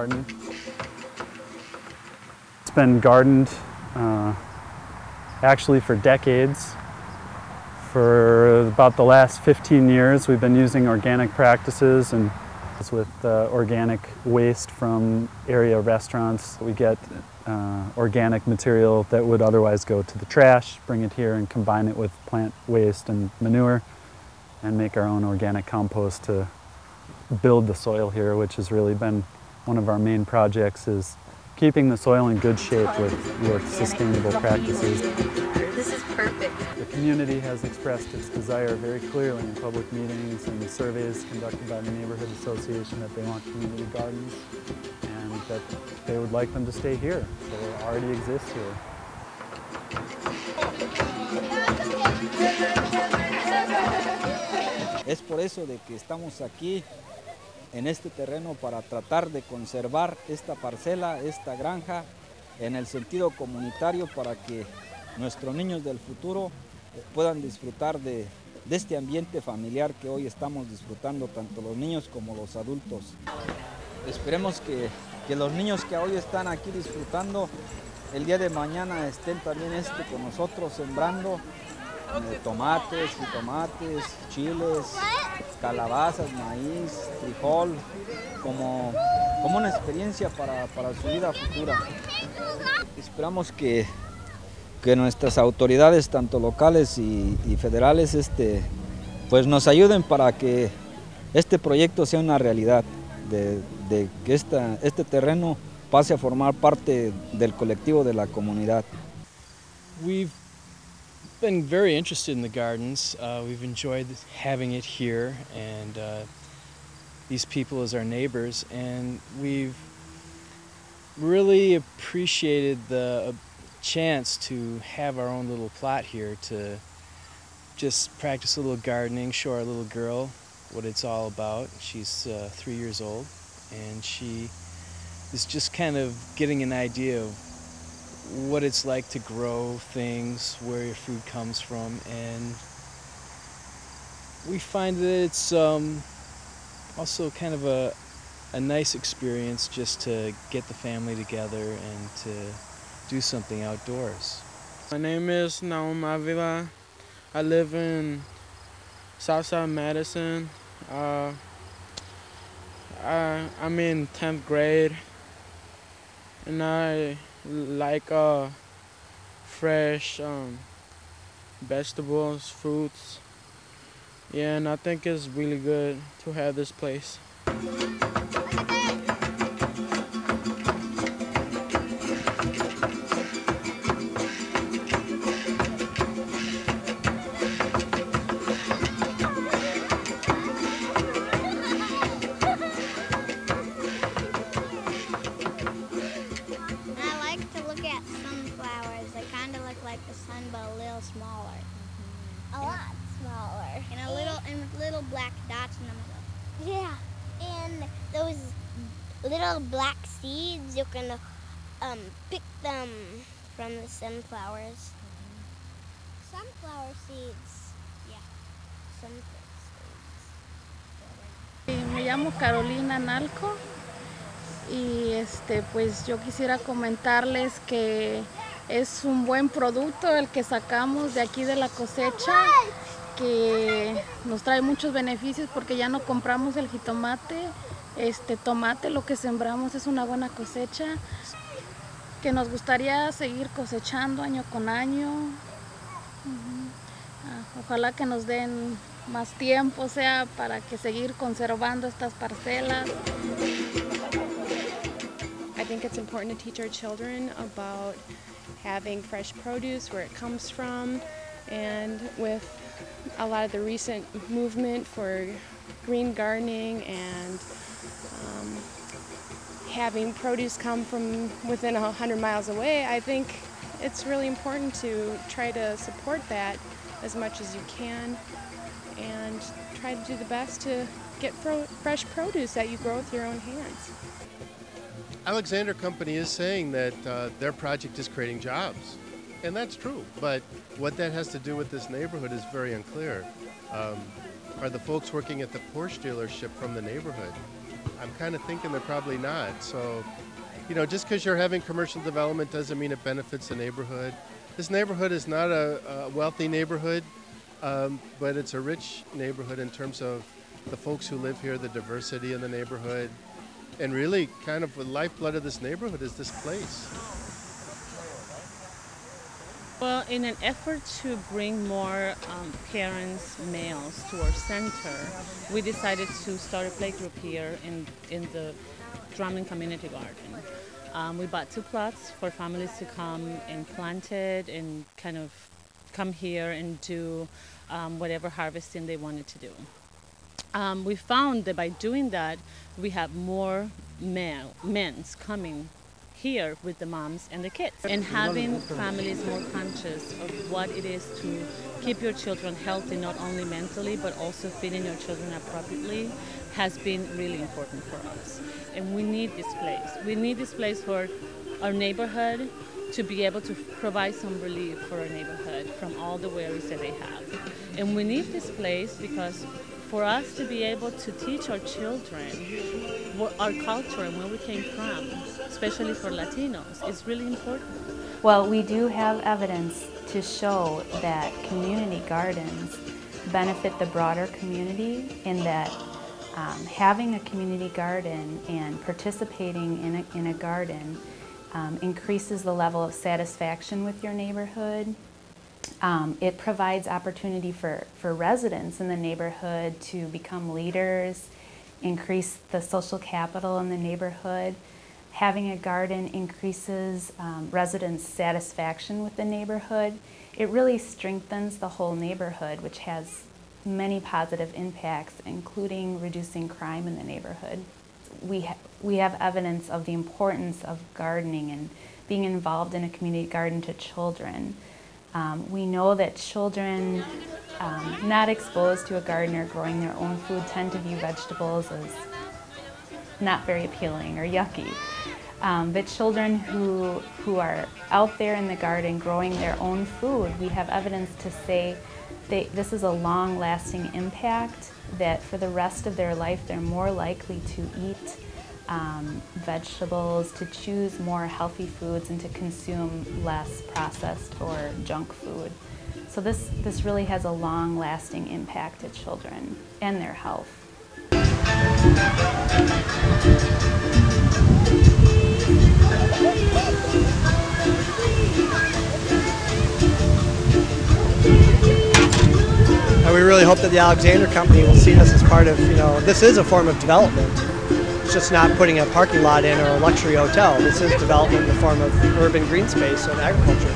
garden. It's been gardened actually for decades. For about the last 15 years, we've been using organic practices and with organic waste from area restaurants. We get organic material that would otherwise go to the trash, bring it here and combine it with plant waste and manure and make our own organic compost to build the soil here, which has really been one of our main projects, is keeping the soil in good shape with sustainable practices. This is perfect. The community has expressed its desire very clearly in public meetings and surveys conducted by the Neighborhood Association that they want community gardens and that they would like them to stay here. So they already exist here. Es por eso de que estamos aquí en este terreno para tratar de conservar esta parcela, esta granja, en el sentido comunitario para que nuestros niños del futuro puedan disfrutar de este ambiente familiar que hoy estamos disfrutando, tanto los niños como los adultos. Esperemos que los niños que hoy están aquí disfrutando, el día de mañana estén también con nosotros sembrando tomates, jitomates, chiles, calabazas, maíz, frijol, como una experiencia para su vida futura. Esperamos que nuestras autoridades, tanto locales y federales, pues nos ayuden para que este proyecto sea una realidad, de que este terreno pase a formar parte del colectivo de la comunidad. We've been very interested in the gardens. We've enjoyed having it here, and these people as our neighbors, and we've really appreciated the chance to have our own little plot here to just practice a little gardening, show our little girl what it's all about. She's 3 years old, and she is just kind of getting an idea of what it's like to grow things, where your food comes from, and we find that it's also kind of a nice experience just to get the family together and to do something outdoors. My name is Naum Avila. I live in Southside Madison. I'm in 10th grade, and I like fresh vegetables, fruits. Yeah, and I think it's really good to have this place. Like the sun, but a little smaller. A lot smaller. And little black dots in the middle. Yeah. And those little black seeds, you can pick them from the sunflowers. Sunflower seeds. Yeah. Sunflower seeds. Me llamo Carolina Nalco y pues yo quisiera comentarles que es un buen producto el que sacamos de aquí de la cosecha, que nos trae muchos beneficios porque ya no compramos el jitomate, tomate, lo que sembramos es una buena cosecha, que nos gustaría seguir cosechando año con año. Ojalá que nos den más tiempo, sea para que seguir conservando estas parcelas. I think it's important to teach our children about having fresh produce, where it comes from, and with a lot of the recent movement for green gardening and having produce come from within 100 miles away, I think it's really important to try to support that as much as you can and try to do the best to get fresh produce that you grow with your own hands. Alexander Company is saying that their project is creating jobs, and that's true, but what that has to do with this neighborhood is very unclear. Are the folks working at the Porsche dealership from the neighborhood? I'm kind of thinking they're probably not. So, you know, just because you're having commercial development doesn't mean it benefits the neighborhood. This neighborhood is not a wealthy neighborhood, but it's a rich neighborhood in terms of the folks who live here, the diversity in the neighborhood, and really kind of the lifeblood of this neighborhood is this place. Well, in an effort to bring more parents, males to our center, we decided to start a play group here in the Drumlin Community Garden. We bought 2 plots for families to come and plant it and kind of come here and do whatever harvesting they wanted to do. We found that by doing that, we have more men's coming here with the moms and the kids, and having families more conscious of what it is to keep your children healthy, not only mentally but also feeding your children appropriately, has been really important for us. And we need this place. We need this place for our neighborhood to be able to provide some relief for our neighborhood from all the worries that they have. And we need this place because for us to be able to teach our children our culture and where we came from, especially for Latinos, is really important. Well, we do have evidence to show that community gardens benefit the broader community, in that having a community garden and participating in a garden increases the level of satisfaction with your neighborhood. It provides opportunity for residents in the neighborhood to become leaders, increase the social capital in the neighborhood. Having a garden increases residents' satisfaction with the neighborhood. It really strengthens the whole neighborhood, which has many positive impacts, including reducing crime in the neighborhood. We have evidence of the importance of gardening and being involved in a community garden to children. We know that children not exposed to a garden or growing their own food tend to view vegetables as not very appealing or yucky. But children who are out there in the garden growing their own food, we have evidence to say this is a long-lasting impact, that for the rest of their life they're more likely to eat vegetables, to choose more healthy foods, and to consume less processed or junk food. So this really has a long-lasting impact to children and their health. And we really hope that the Alexander Company will see this as part of, this is a form of development. It's just not putting a parking lot in or a luxury hotel. This is development in the form of urban green space and agriculture.